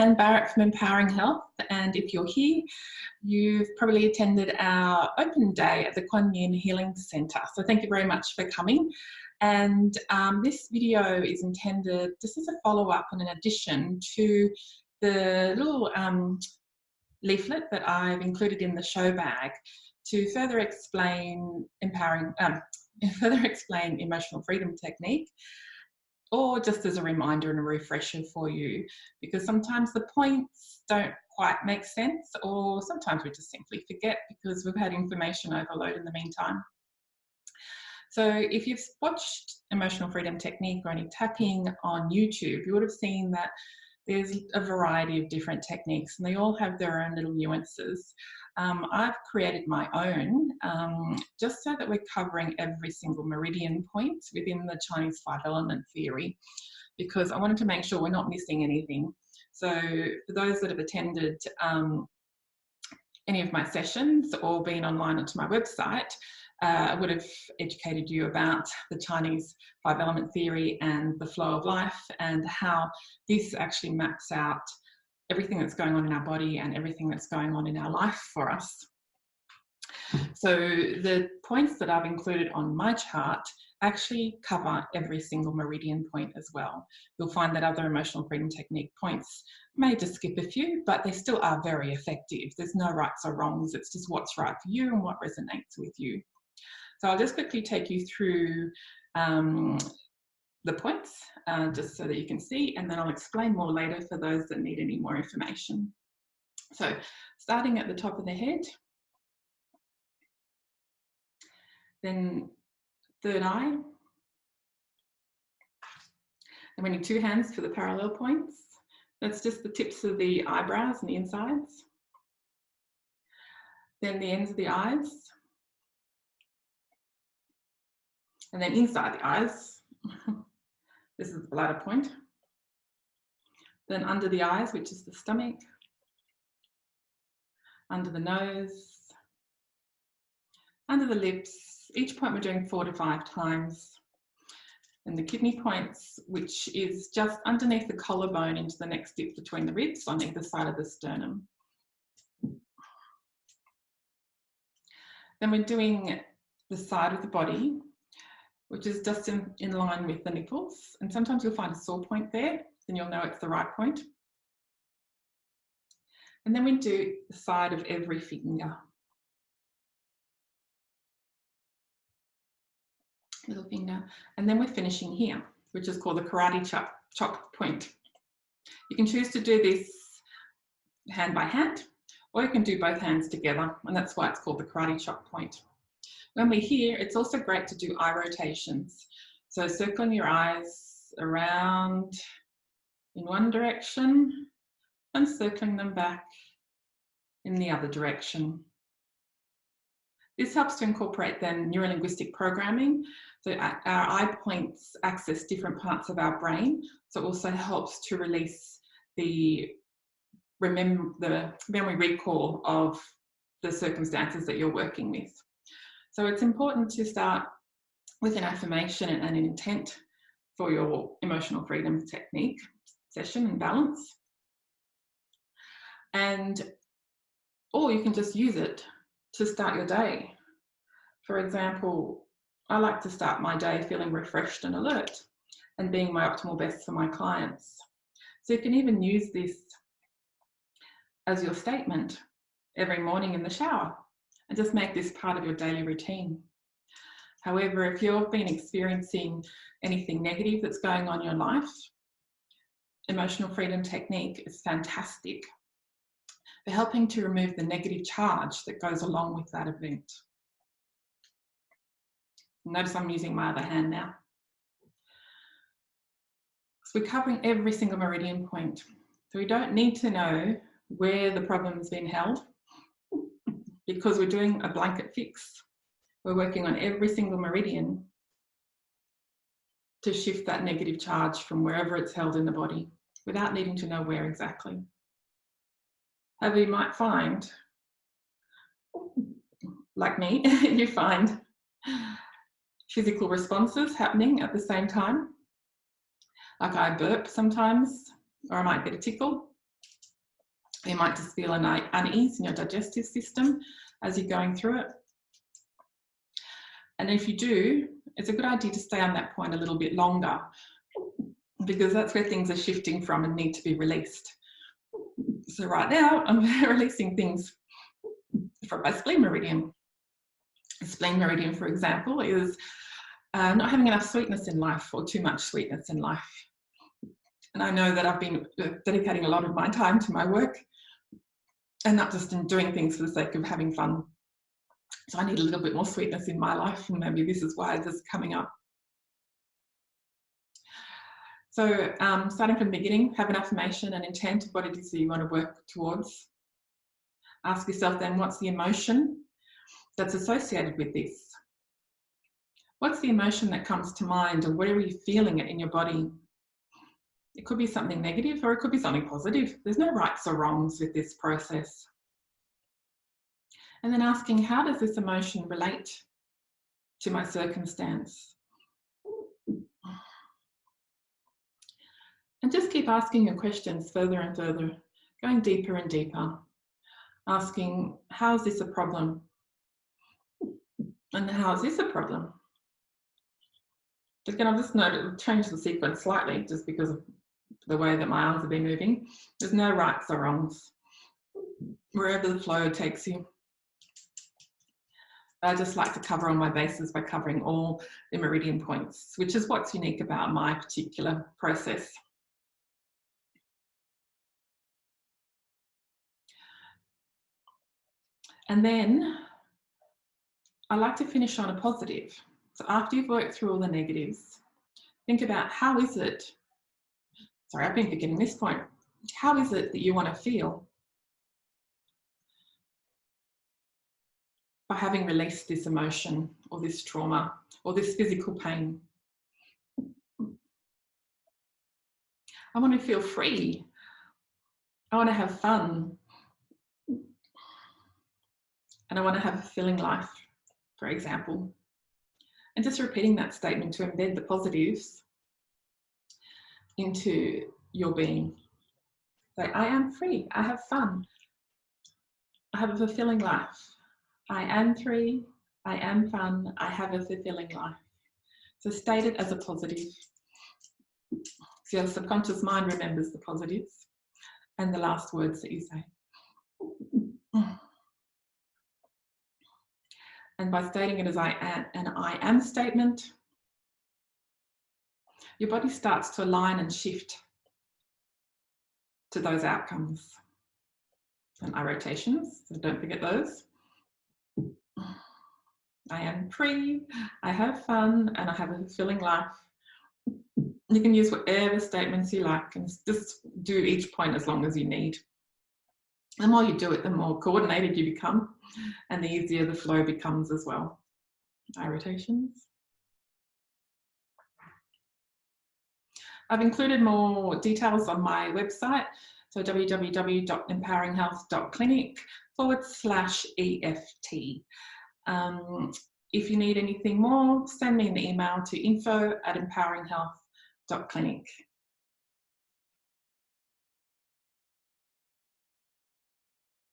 Anne Barrett from Empowering Health, and if you're here, you've probably attended our open day at the Quan Yin Healing Centre. So thank you very much for coming. And this video is intended just as a follow-up and an addition to the little leaflet that I've included in the show bag to further explain emotional freedom technique, or just as a reminder and a refresher for you, because sometimes the points don't quite make sense, or sometimes we just simply forget because we've had information overload in the meantime. So if you've watched Emotional Freedom Technique or any tapping on YouTube, you would have seen that there's a variety of different techniques and they all have their own little nuances. I've created my own just so that we're covering every single meridian point within the Chinese 5-element theory, because I wanted to make sure we're not missing anything. So for those that have attended any of my sessions or been online onto my website, I would have educated you about the Chinese 5-element theory and the flow of life, and how this actually maps out everything that's going on in our body and everything that's going on in our life for us. So the points that I've included on my chart actually cover every single meridian point as well. You'll find that other emotional freedom technique points may just skip a few, but they still are very effective. There's no rights or wrongs, it's just what's right for you and what resonates with you. So I'll just quickly take you through the points just so that you can see, and then I'll explain more later for those that need any more information. So starting at the top of the head, then third eye, and we need two hands for the parallel points. That's just the tips of the eyebrows and the insides. Then the ends of the eyes, and then inside the eyes. This is the bladder point. Then under the eyes, which is the stomach, under the nose, under the lips. Each point we're doing 4 to 5 times. And the kidney points, which is just underneath the collarbone into the next dip between the ribs on either side of the sternum. Then we're doing the side of the body, which is just in line with the nipples. And sometimes you'll find a sore point there, then you'll know it's the right point. And then we do the side of every finger. Little finger. And then we're finishing here, which is called the karate chop point. You can choose to do this hand by hand, or you can do both hands together, and that's why it's called the karate chop point. When we're here, it's also great to do eye rotations. So circling your eyes around in one direction and circling them back in the other direction. This helps to incorporate then neurolinguistic programming. So our eye points access different parts of our brain. So it also helps to release the memory recall of the circumstances that you're working with. So it's important to start with an affirmation and an intent for your emotional freedom technique session and balance. Or you can just use it to start your day. For example, I like to start my day feeling refreshed and alert and being my optimal best for my clients. So you can even use this as your statement every morning in the shower and just make this part of your daily routine. However, if you've been experiencing anything negative that's going on in your life, emotional freedom technique is fantastic for helping to remove the negative charge that goes along with that event. Notice I'm using my other hand now. So we're covering every single meridian point. So we don't need to know where the problem's been held because we're doing a blanket fix. We're working on every single meridian to shift that negative charge from wherever it's held in the body without needing to know where exactly. However, you might find, like me, you find physical responses happening at the same time. Like I burp sometimes, or I might get a tickle. You might just feel an unease in your digestive system as you're going through it. And if you do, it's a good idea to stay on that point a little bit longer, because that's where things are shifting from and need to be released. So right now, I'm releasing things from my spleen meridian. The spleen meridian, for example, is not having enough sweetness in life, or too much sweetness in life. And I know that I've been dedicating a lot of my time to my work and not just in doing things for the sake of having fun. So I need a little bit more sweetness in my life, and maybe this is why this is coming up. So starting from the beginning, have an affirmation and intent of what it is that you want to work towards. Ask yourself then, what's the emotion that's associated with this? What's the emotion that comes to mind, or where are you feeling it in your body? It could be something negative, or it could be something positive. There's no rights or wrongs with this process. And then asking, how does this emotion relate to my circumstance? And just keep asking your questions further and further, going deeper and deeper. Asking, how is this a problem? And how is this a problem? Again, I've just noted, change the sequence slightly just because of the way that my arms have been moving. There's no rights or wrongs. Wherever the flow takes you. I just like to cover all my bases by covering all the meridian points, which is what's unique about my particular process. And then I like to finish on a positive. So after you've worked through all the negatives, think about, how is it, sorry, I've been forgetting this point. How is it that you want to feel by having released this emotion, or this trauma, or this physical pain? I want to feel free. I want to have fun. And I want to have a fulfilling life, for example. And just repeating that statement to embed the positives into your being. So I am free, I have fun, I have a fulfilling life. I am free, I am fun, I have a fulfilling life. So state it as a positive. So your subconscious mind remembers the positives and the last words that you say. And by stating it as an I am statement, your body starts to align and shift to those outcomes. And eye rotations, so don't forget those. I am free, I have fun, and I have a fulfilling life. You can use whatever statements you like, and just do each point as long as you need. The more you do it, the more coordinated you become, and the easier the flow becomes as well. Eye rotations. I've included more details on my website, so www.empoweringhealth.clinic/EFT. If you need anything more, send me an email to info@empoweringhealth.clinic.